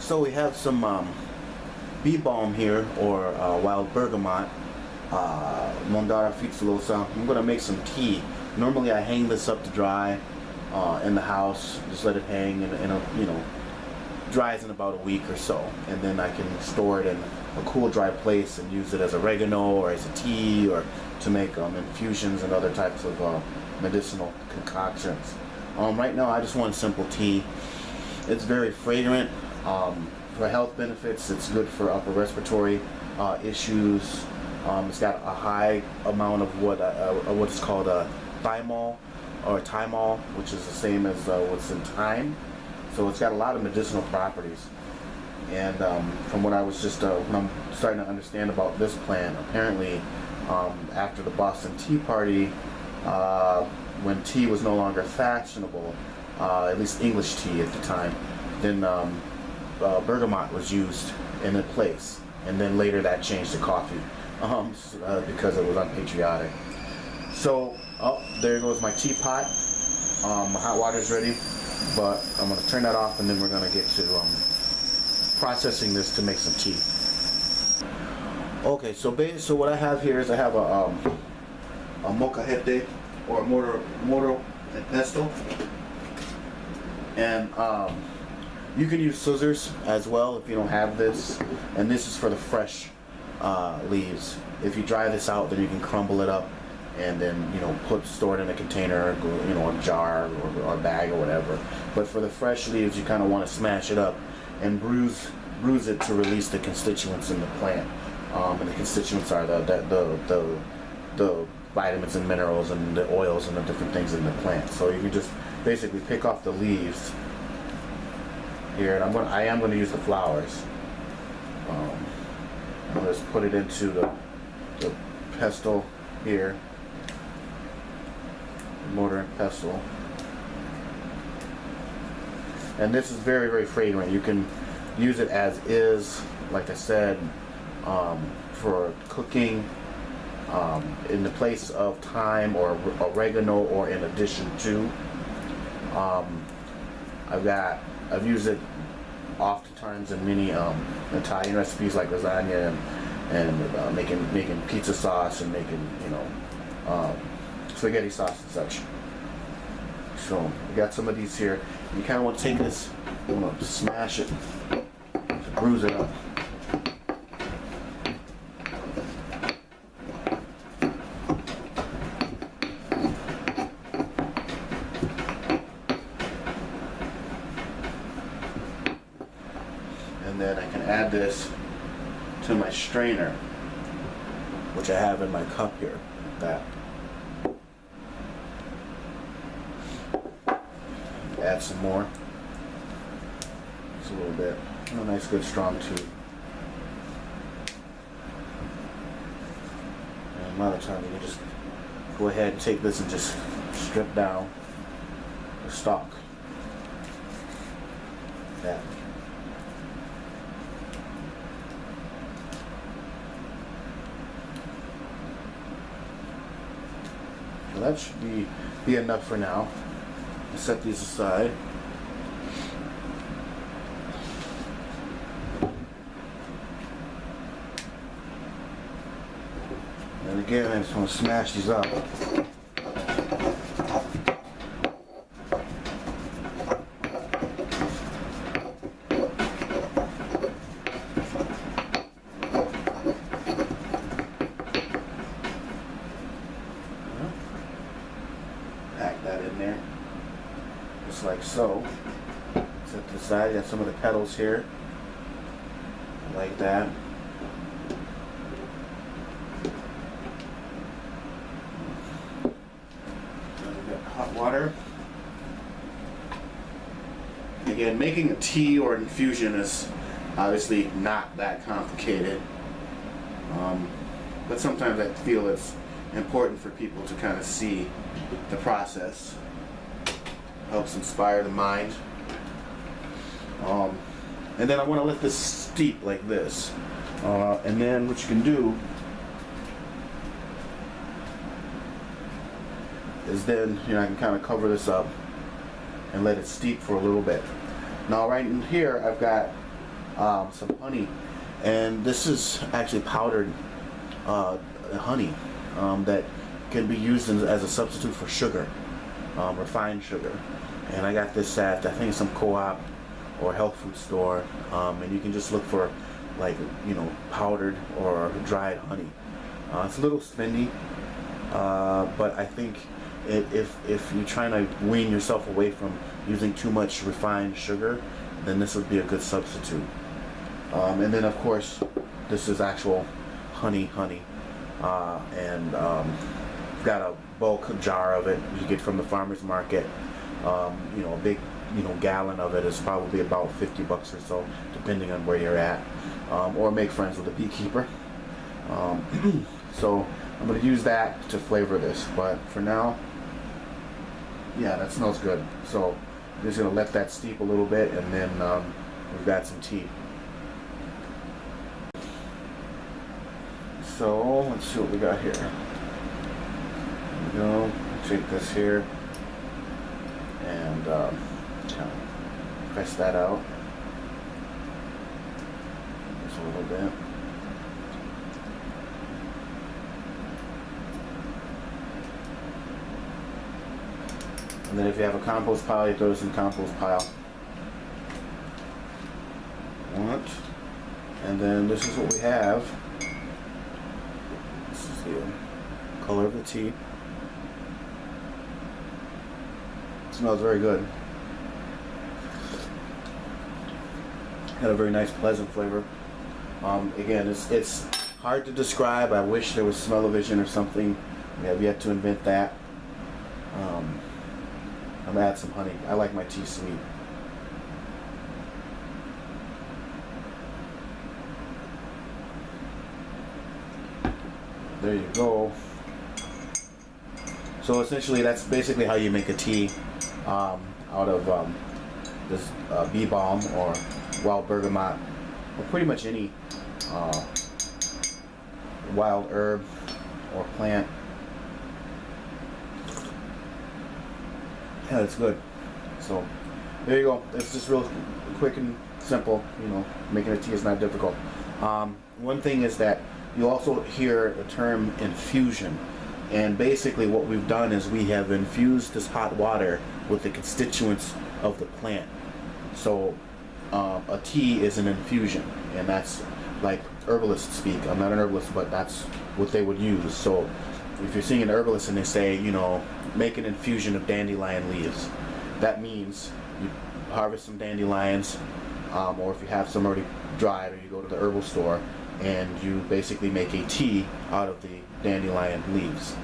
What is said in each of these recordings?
So we have some Bee Balm here, or Wild Bergamot, Monstera Fizulosa. I'm going to make some tea. Normally I hang this up to dry in the house, just let it hang and dries in about a week or so, and then I can store it in a cool, dry place and use it as oregano or as a tea, or to make infusions and other types of medicinal concoctions. Right now I just want simple tea. It's very fragrant. For health benefits, it's good for upper respiratory issues. It's got a high amount of what's called a thymol or thymol, which is the same as what's in thyme. So it's got a lot of medicinal properties. And from what I was just when I'm starting to understand about this plant, apparently after the Boston Tea Party, when tea was no longer fashionable, at least English tea at the time, then bergamot was used in its place, and then later that changed to coffee because it was unpatriotic. So, there goes my teapot. My hot water's ready, but I'm going to turn that off, and then we're going to get to processing this to make some tea. Okay, so what I have here is I have a mocajete, or mortar and pestle, and you can use scissors as well if you don't have this, and this is for the fresh leaves. If you dry this out, then you can crumble it up and then store it in a container, a jar or a bag or whatever. But for the fresh leaves, you kind of want to smash it up and bruise it to release the constituents in the plant. And the constituents are the vitamins and minerals and the oils and the different things in the plant. So you can just basically pick off the leaves here, and I am going to use the flowers. I'll just put it into the pestle here, mortar and pestle. And this is very, very fragrant. You can use it as is, like I said, for cooking, in the place of thyme or oregano, or in addition to. I've used it oftentimes in many Italian recipes like lasagna and making pizza sauce and making spaghetti sauce and such. So we got some of these here. You kind of want to take this, you want to smash it, to bruise it up. And then I can add this to my strainer, which I have in my cup here. Add some more. Just a little bit. A nice, good, strong tea. And a lot of times you can just go ahead and take this and just strip down the stalk. That. So that should be enough for now. I'll set these aside. And again, I just want to smash these up. Pack that in there, just like so. Set to the side. Got some of the petals here, like that. Now we've got hot water. Again, making a tea or infusion is obviously not that complicated, but sometimes I feel it's important for people to kind of see the process. Helps inspire the mind. And then I want to let this steep like this. And then what you can do is then I can kind of cover this up and let it steep for a little bit. Now right in here I've got some honey, and this is actually powdered honey that can be used as a substitute for sugar, refined sugar. And I got this at, I think, some co-op or health food store, and you can just look for, like, you know, powdered or dried honey. It's a little spendy, but I think if you're trying to wean yourself away from using too much refined sugar, then this would be a good substitute. And then of course this is actual honey, and I've got a bulk jar of it you get from the farmer's market. You know, a big, you know, gallon of it is probably about $50 or so, depending on where you're at, or make friends with a beekeeper. So I'm going to use that to flavor this, but for now, yeah, that smells good. So I'm just going to let that steep a little bit, and then we've got some tea. So let's see what we got here. There we go. Take this here and kind of press that out just a little bit. And then if you have a compost pile, you throw this in the compost pile. And then this is what we have. This is the color of the tea. It smells very good. Had a very nice, pleasant flavor. Again, it's hard to describe. I wish there was smell-o-vision or something. We have yet to invent that. I'm gonna add some honey. I like my tea sweet. There you go. So essentially, that's basically how you make a tea out of this Bee Balm or Wild Bergamot, or pretty much any wild herb or plant. Yeah, it's good. So there you go. It's just real quick and simple. You know, making a tea is not difficult. One thing is that you also hear the term infusion, and basically what we've done is we have infused this hot water with the constituents of the plant. So a tea is an infusion, and that's like herbalist speak. I'm not an herbalist, but that's what they would use. So if you're seeing an herbalist and they say, you know, make an infusion of dandelion leaves, that means you harvest some dandelions, or if you have some already dried, or you go to the herbal store and you basically make a tea out of the dandelion leaves.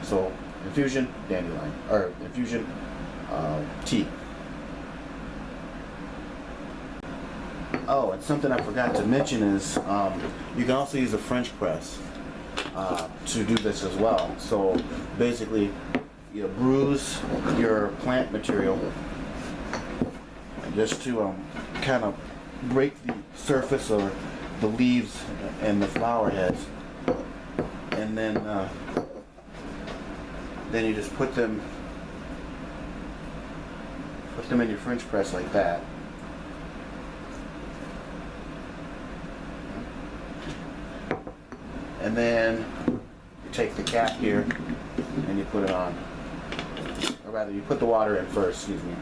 So infusion, dandelion, or infusion, tea. Oh, and something I forgot to mention is you can also use a French press to do this as well. So basically, you bruise your plant material just to kind of break the surface or the leaves and the flower heads, and then you just put them in your French press like that. And then you take the cap here and you put it on. Or rather, you put the water in first, excuse me.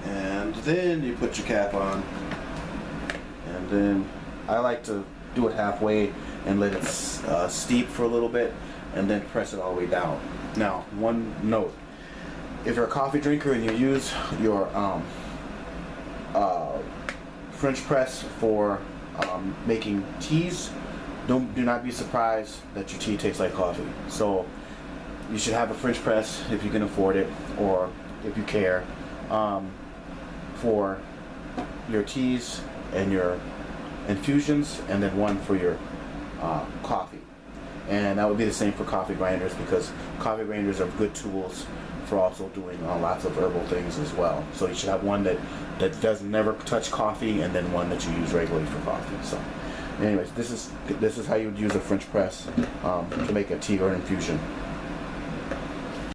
And then you put your cap on. And then I like to do it halfway and let it steep for a little bit, and then press it all the way down. Now, one note: if you're a coffee drinker and you use your French press for making teas, do not be surprised that your tea tastes like coffee. So you should have a French press if you can afford it, or if you care, for your teas and your infusions, and then one for your coffee. And that would be the same for coffee grinders, because coffee grinders are good tools for also doing lots of herbal things as well. So you should have one that does never touch coffee, and then one that you use regularly for coffee. So, anyways, this is how you would use a French press to make a tea or an infusion.